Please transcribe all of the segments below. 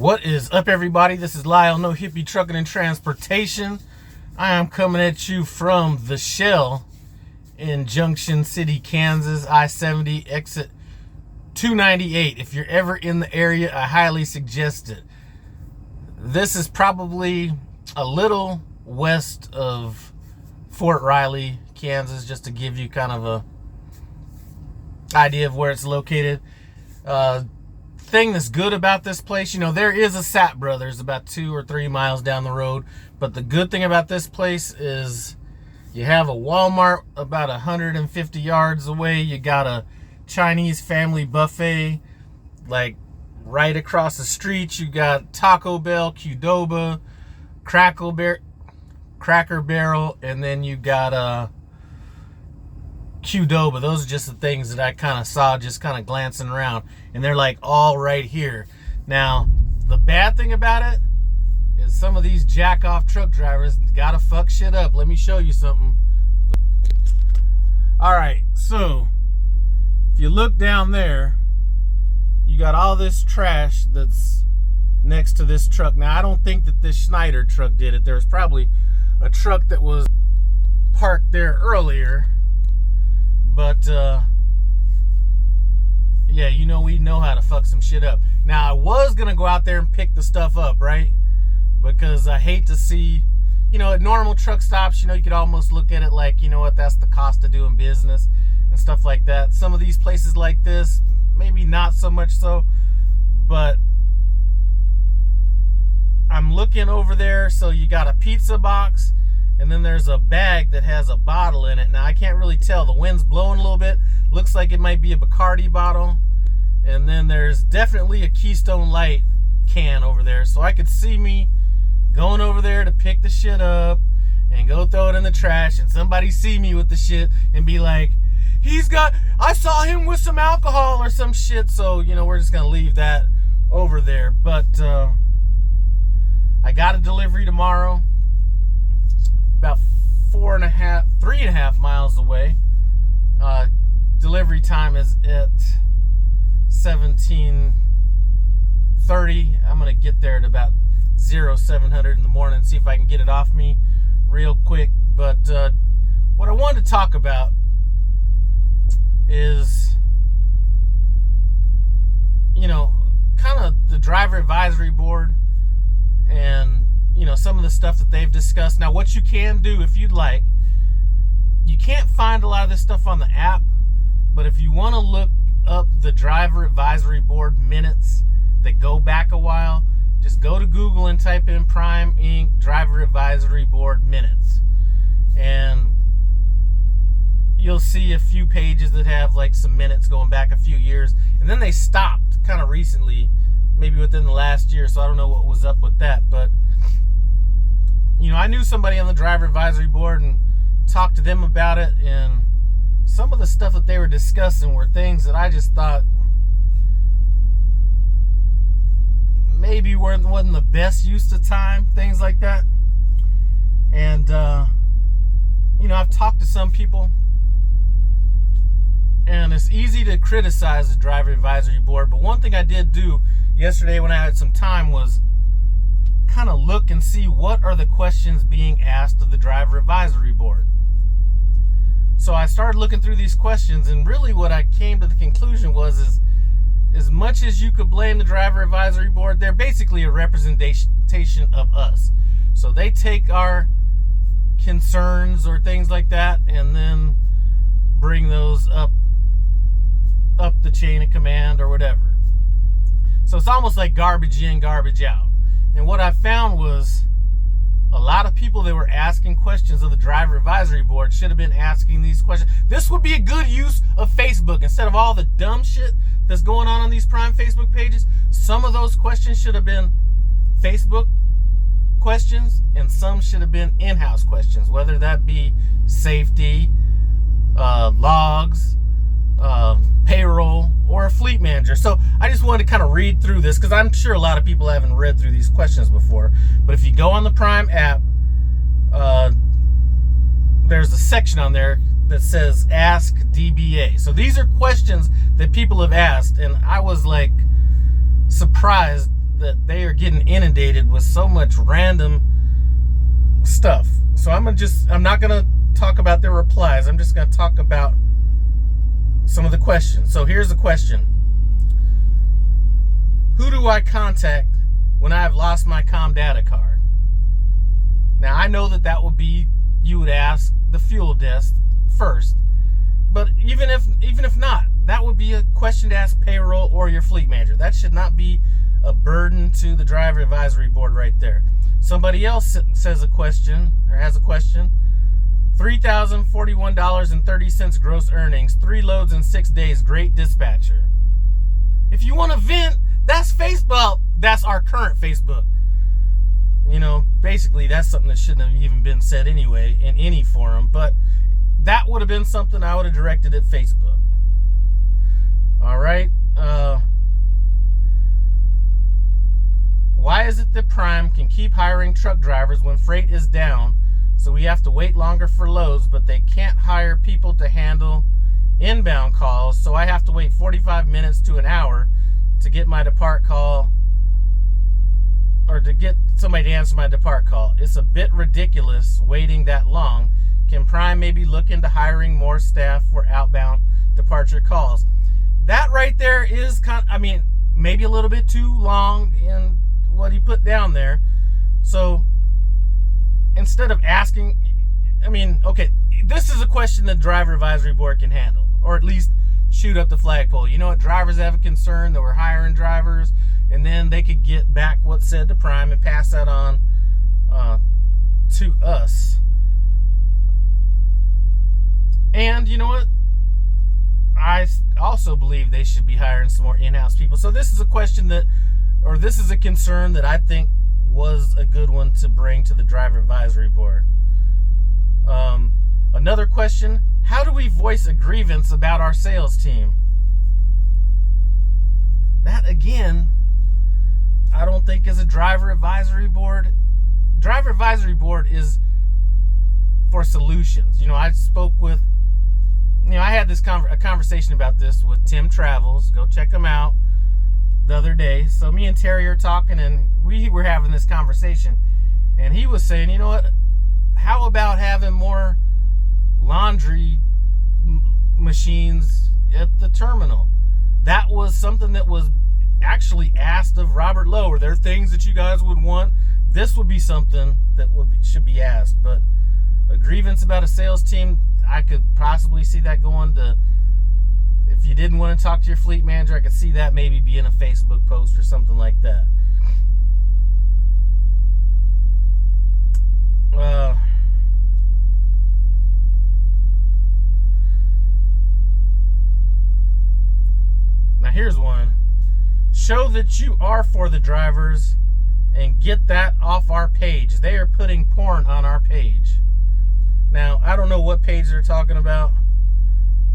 What is up, everybody? This is Lyle, No Hippie Trucking and Transportation. I am coming at you from the Shell in Junction City, Kansas, I-70, exit 298. If you're ever in the area, I highly suggest it. This is probably a little west of Fort Riley, Kansas, just to give you kind of a idea of where it's located. Thing that's good about this place, there is a Sap Brothers about 2 or 3 miles down the road, but the good thing about this place is you have a Walmart about 150 yards away. You got a Chinese family buffet like right across the street. You got Taco Bell, Qdoba, Cracker Barrel, and then you got Qdoba. Those are just the things that I kind of saw just kind of glancing around, and they're like all right here. Now, the bad thing about it is some of these jack-off truck drivers gotta fuck shit up. Let me show you something. Alright, so if you look down there, you got all this trash that's next to this truck. Now, I don't think that this Schneider truck did it. There was probably a truck that was parked there earlier. But, yeah, we know how to fuck some shit up. Now, I was going to go out there and pick the stuff up, right? Because I hate to see, at normal truck stops, you could almost look at it like, that's the cost of doing business and stuff like that. Some of these places like this, maybe not so much so. But I'm looking over there, so you got a pizza box. And then there's a bag that has a bottle in it. Now, I can't really tell. The wind's blowing a little bit. Looks like it might be a Bacardi bottle. And then there's definitely a Keystone Light can over there. So I could see me going over there to pick the shit up and go throw it in the trash. And somebody see me with the shit and be like, I saw him with some alcohol or some shit. So, we're just going to leave that over there. But I got a delivery tomorrow. About 3.5 miles away. Delivery time is at 17:30. I'm gonna get there at about 0700 in the morning, see if I can get it off me real quick. But what I wanted to talk about is, kind of the driver advisory board and some of the stuff that they've discussed. Now, what you can do if you'd like, you can't find a lot of this stuff on the app, but if you want to look up the driver advisory board minutes that go back a while, just go to Google and type in Prime Inc. driver advisory board minutes, and you'll see a few pages that have like some minutes going back a few years, and then they stopped kind of recently, maybe within the last year, so I don't know what was up with that. But I knew somebody on the driver advisory board and talked to them about it, and some of the stuff that they were discussing were things that I just thought maybe wasn't the best use of time, things like that. And I've talked to some people, and it's easy to criticize the driver advisory board, but one thing I did do yesterday when I had some time was kind of look and see what are the questions being asked of the driver advisory board. So I started looking through these questions, and really what I came to the conclusion was as much as you could blame the driver advisory board, they're basically a representation of us. So they take our concerns or things like that and then bring those up the chain of command or whatever. So it's almost like garbage in, garbage out. And what I found was a lot of people that were asking questions of the driver advisory board should have been asking these questions. This would be a good use of Facebook. Instead of all the dumb shit that's going on these Prime Facebook pages, some of those questions should have been Facebook questions, and some should have been in-house questions, whether that be safety, logs, payroll, or a fleet manager. So I just wanted to kind of read through this because I'm sure a lot of people haven't read through these questions before. But if you go on the Prime app, there's a section on there that says Ask DBA. So these are questions that people have asked, and I was like surprised that they are getting inundated with so much random stuff. So I'm not gonna talk about their replies. I'm just gonna talk about some of the questions. So here's the question: who do I contact when I have lost my COM data card? Now I know that would be, you would ask the fuel desk first, but even if not, that would be a question to ask payroll or your fleet manager. That should not be a burden to the driver advisory board right there. Somebody else says a question, or has a question. $3,041.30 gross earnings, 3 loads in 6 days, great dispatcher. If you want to vent, that's Facebook. That's our current Facebook. You know, basically that's something that shouldn't have even been said anyway in any forum, but that would have been something I would have directed at Facebook. All right. Why is it that Prime can keep hiring truck drivers when freight is down, so we have to wait longer for loads, but they can't hire people to handle inbound calls, so I have to wait 45 minutes to an hour to get my depart call, or to get somebody to answer my depart call? It's a bit ridiculous waiting that long. Can Prime maybe look into hiring more staff for outbound departure calls? That right there is maybe a little bit too long in what he put down there. So instead of asking, okay, this is a question the driver advisory board can handle, or at least shoot up the flagpole. You know what, drivers have a concern that we're hiring drivers, and then they could get back what's said to Prime and pass that on to us. And you know what, I also believe they should be hiring some more in-house people. So this is a question this is a concern that I think was a good one to bring to the driver advisory board. Another question: how do we voice a grievance about our sales team? That, again, I don't think is a driver advisory board. Driver advisory board is for solutions. I spoke with, I had this a conversation about this with Tim Travels. Go check him out the other day. So me and Terry are talking, and we were having this conversation, and he was saying, you know what, how about having more laundry machines at the terminal? That was something that was actually asked of Robert Lowe. Are there things that you guys would want? This would be something that should be asked. But a grievance about a sales team, I could possibly see that going to, if you didn't want to talk to your fleet manager, I could see that maybe being a Facebook post or something like that. Now here's one. Show that you are for the drivers and get that off our page. They are putting porn on our page. Now, I don't know what page they're talking about.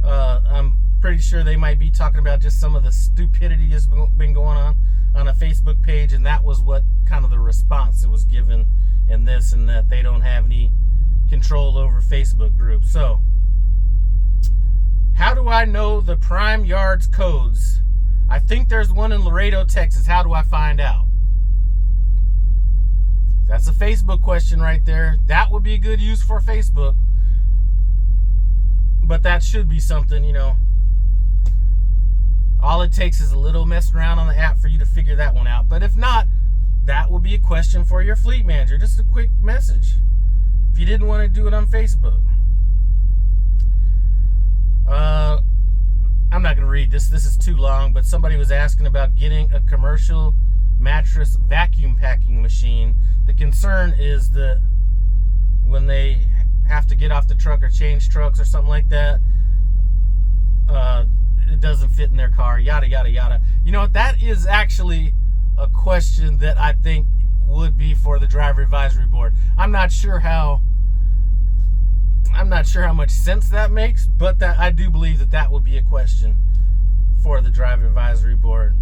I'm pretty sure they might be talking about just some of the stupidity that's been going on a Facebook page, and that was what kind of the response that was given in this, and that they don't have any control over Facebook groups. So, how do I know the Prime Yards codes? I think there's one in Laredo, Texas. How do I find out? That's a Facebook question right there. That would be a good use for Facebook. But that should be something, all it takes is a little messing around on the app for you to figure that one out. But if not, that would be a question for your fleet manager. Just a quick message if you didn't want to do it on Facebook. I'm not going to read this. This is too long, but somebody was asking about getting a commercial mattress vacuum packing machine. The concern is that when they have to get off the truck or change trucks or something like that, it doesn't fit in their car, yada, yada, yada. You know what? That is actually a question that I think would be for the driver advisory board. I'm not sure how much sense that makes, but that I do believe that would be a question for the driver advisory board.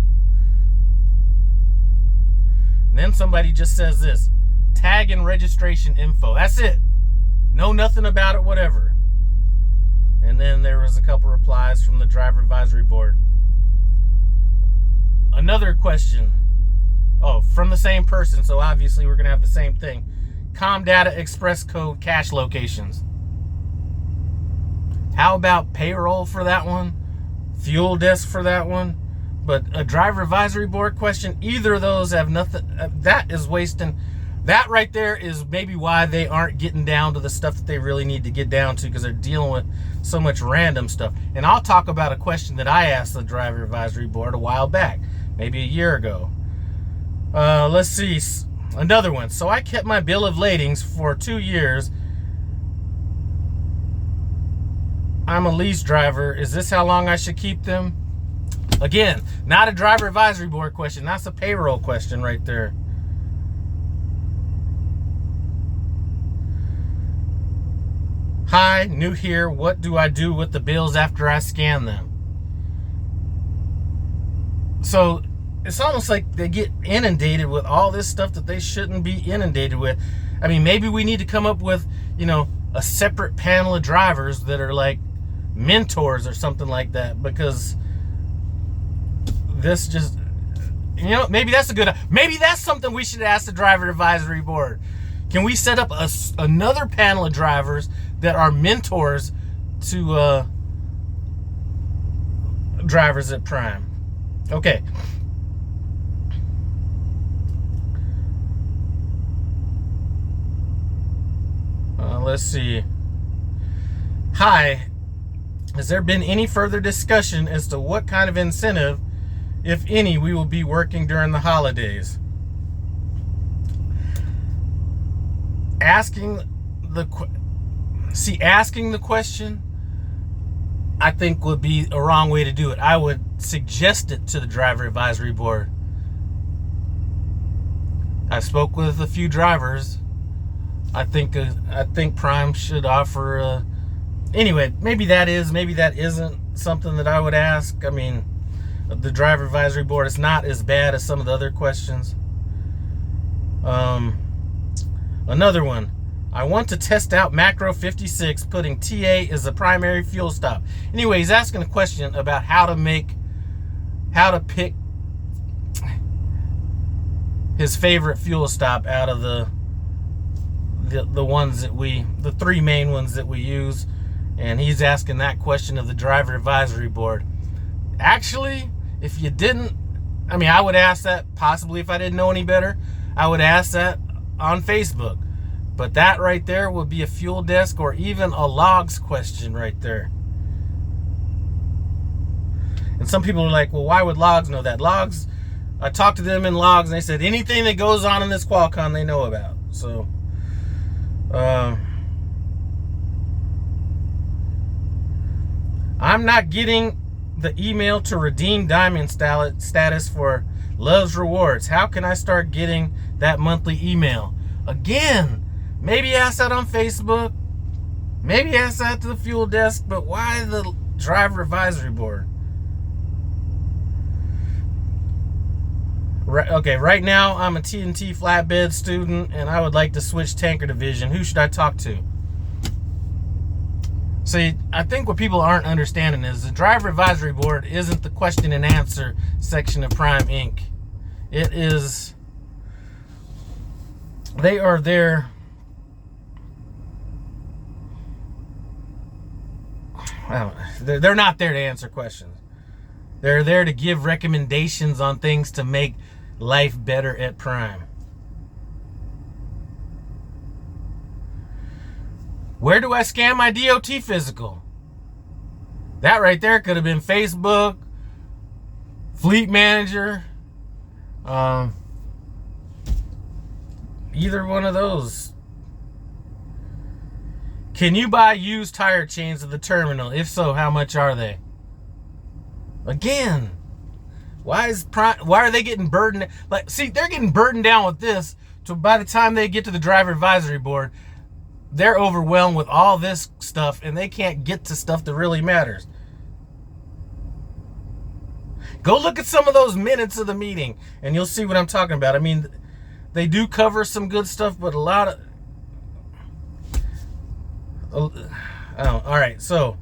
And then somebody just says this: tag and registration info. That's it. Know nothing about it, whatever. And then there was a couple replies from the driver advisory board. Another question. Oh, from the same person, so obviously we're going to have the same thing. Com data, express code, cash locations. How about payroll for that one? Fuel desk for that one? But a driver advisory board question, either of those have nothing. That is wasting. That right there is maybe why they aren't getting down to the stuff that they really need to get down to, because they're dealing with so much random stuff. And I'll talk about a question that I asked the driver advisory board a while back, maybe a year ago. Let's see, another one. So I kept my bill of ladings for 2 years. I'm a lease driver. Is this how long I should keep them? Again, not a driver advisory board question. That's a payroll question right there. Hi, new here. What do I do with the bills after I scan them? So it's almost like they get inundated with all this stuff that they shouldn't be inundated with. I mean, maybe we need to come up with, a separate panel of drivers that are like mentors or something like that, because this just, maybe that's something we should ask the driver advisory board. Can we set up another panel of drivers that are mentors to drivers at Prime? Okay. Let's see. Hi. Has there been any further discussion as to what kind of incentive, if any, we will be working during the holidays? Asking the question, I think, would be a wrong way to do it. I would suggest it to the driver advisory board. I spoke with a few drivers. I think Prime should offer. Anyway, maybe that isn't something that I would ask. I mean, the driver advisory board is not as bad as some of the other questions. Another one. I want to test out Macro 56, putting TA as the primary fuel stop. Anyway, he's asking a question about how to pick his favorite fuel stop out of the ones that the 3 main ones that we use. And he's asking that question of the driver advisory board. Actually, if you didn't, I would ask that possibly if I didn't know any better. I would ask that on Facebook. But that right there would be a fuel desk or even a logs question right there. And some people are like, well, why would logs know that? Logs, I talked to them in logs and they said anything that goes on in this Qualcomm they know about. So, I'm not getting the email to redeem diamond status for Love's Rewards. How can I start getting that monthly email? Again, maybe ask that on Facebook. Maybe ask that to the fuel desk. But why the driver advisory board? Right now I'm a TNT flatbed student and I would like to switch tanker division. Who should I talk to? See, I think what people aren't understanding is the driver advisory board isn't the question and answer section of Prime Inc. It is, they are there. They're not there to answer questions. They're there to give recommendations on things to make life better at Prime. Where do I scan my DOT physical? That right there could have been Facebook, Fleet Manager, either one of those. Can you buy used tire chains at the terminal? If so, how much are they? Again, why are they getting burdened? See, they're getting burdened down with this. So by the time they get to the driver advisory board, they're overwhelmed with all this stuff and they can't get to stuff that really matters. Go look at some of those minutes of the meeting and you'll see what I'm talking about. They do cover some good stuff, but a lot of... all right, so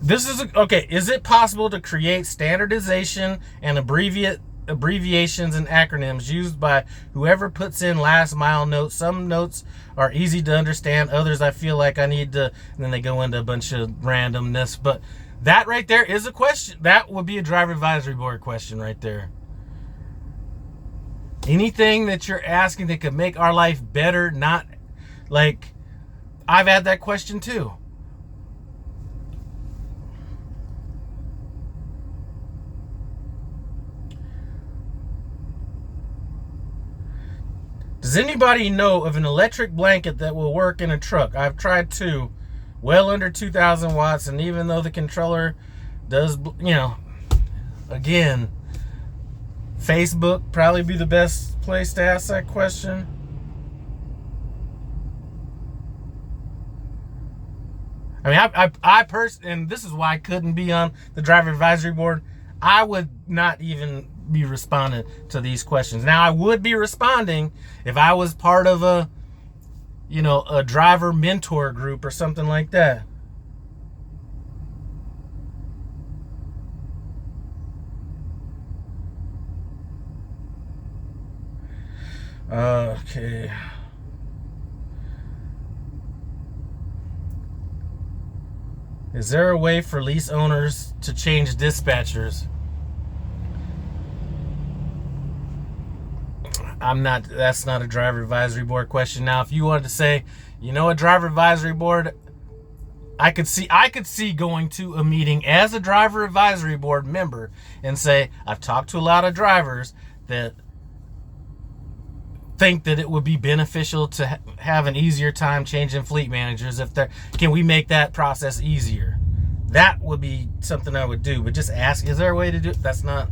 Okay. Is it possible to create standardization and abbreviations and acronyms used by whoever puts in last mile notes? Some notes are easy to understand. Others I feel like I need to, and then they go into a bunch of randomness. But that right there is a question. That would be a driver advisory board question right there. Anything that you're asking that could make our life better, not like, I've had that question too. Does anybody know of an electric blanket that will work in a truck? I've tried two, well under 2,000 watts, and even though the controller does, again, Facebook probably be the best place to ask that question. I mean, I personally, and this is why I couldn't be on the driver advisory board, I would not even be responding to these questions. Now, I would be responding if I was part of a driver mentor group or something like that. Okay. Is there a way for lease owners to change dispatchers? That's not a driver advisory board question. Now, if you wanted to say, a driver advisory board, I could see going to a meeting as a driver advisory board member and say, I've talked to a lot of drivers that think that it would be beneficial to have an easier time changing fleet managers. Can we make that process easier? That would be something I would do. But just ask, is there a way to do it? That's not.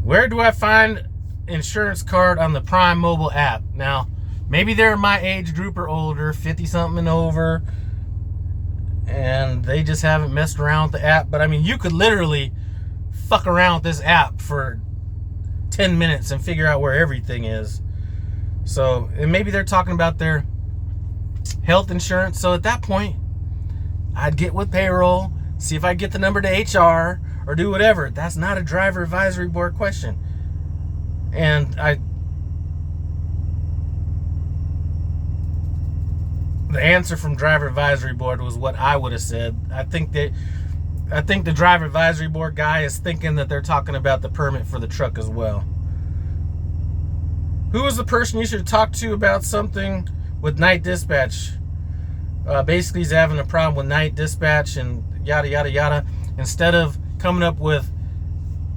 Where do I find insurance card on the Prime mobile app? Now, maybe they're my age group or older, 50-something and over, and they just haven't messed around with the app. But I mean, you could literally fuck around with this app for 10 minutes and figure out where everything is. So, and maybe they're talking about their health insurance. So at that point, I'd get with payroll, see if I get the number to HR, or do whatever. That's not a driver advisory board question. And the answer from driver advisory board was what I would have said. I think the driver advisory board guy is thinking that they're talking about the permit for the truck as well. Who is the person you should talk to about something with night dispatch? Basically, he's having a problem with night dispatch and yada, yada, yada. Instead of coming up with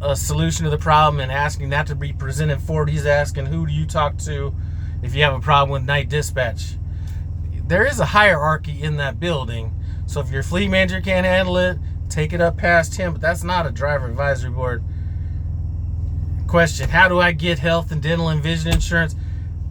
a solution to the problem and asking that to be presented forward, he's asking, who do you talk to if you have a problem with night dispatch? There is a hierarchy in that building, so if your fleet manager can't handle it, take it up past him. But that's not a driver advisory board question. How do I get health and dental and vision insurance?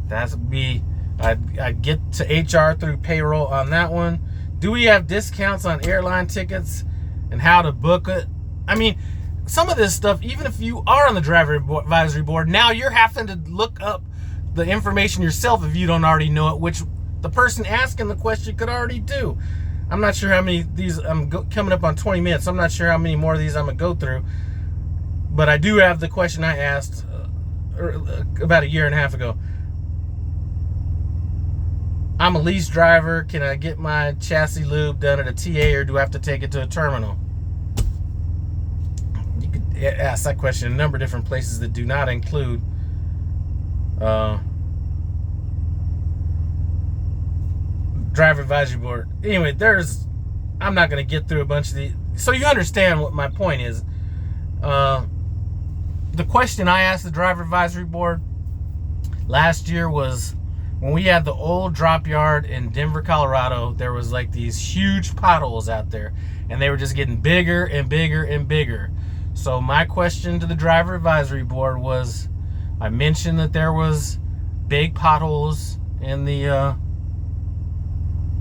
That would be, I'd get to HR through payroll on that one. Do we have discounts on airline tickets and how to book it? I mean, some of this stuff, even if you are on the driver advisory board, now you're having to look up the information yourself if you don't already know it, which the person asking the question could already do. I'm not sure how many of these, coming up on 20 minutes, I'm not sure how many more of these I'm going to go through. But I do have the question I asked about a year and a half ago. I'm a lease driver. Can I get my chassis lube done at a TA, or do I have to take it to a terminal? You could ask that question in a number of different places that do not include driver advisory board. Anyway, I'm not going to get through a bunch of these. So you understand what my point is. The question I asked the driver advisory board last year was, when we had the old drop yard in Denver, Colorado, there was like these huge potholes out there, and they were just getting bigger and bigger and bigger. So my question to the driver advisory board was, I mentioned that there was big potholes in the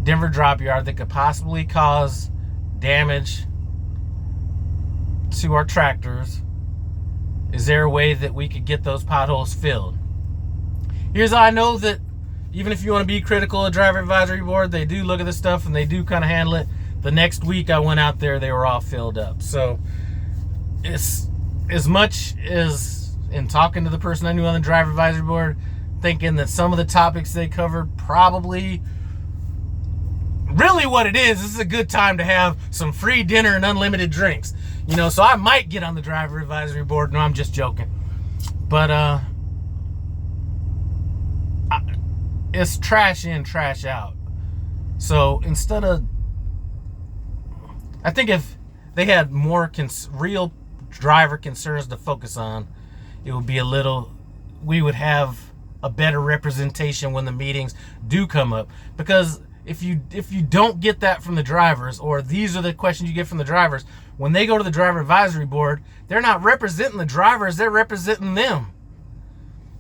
Denver drop yard that could possibly cause damage to our tractors. Is there a way that we could get those potholes filled? Here's how I know that even if you want to be critical of driver advisory board, they do look at this stuff and they do kind of handle it. The next week I went out there, they were all filled up. So it's as much as in talking to the person I knew on the driver advisory board, thinking that some of the topics they covered probably really what it is, this is a good time to have some free dinner and unlimited drinks. You know, so I might get on the driver advisory board. No, I'm just joking. But it's trash in, trash out. So instead of, I think if they had more real driver concerns to focus on, it would be we would have a better representation when the meetings do come up. Because if you don't get that from the drivers, or these are the questions you get from the drivers, when they go to the driver advisory board, they're not representing the drivers, they're representing them.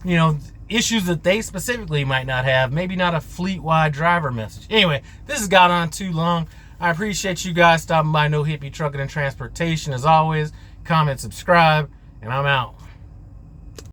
You know, issues that they specifically might not have, maybe not a fleet-wide driver message. Anyway, this has gone on too long. I appreciate you guys stopping by No Hippie Trucking and Transportation. As always, comment, subscribe, and I'm out.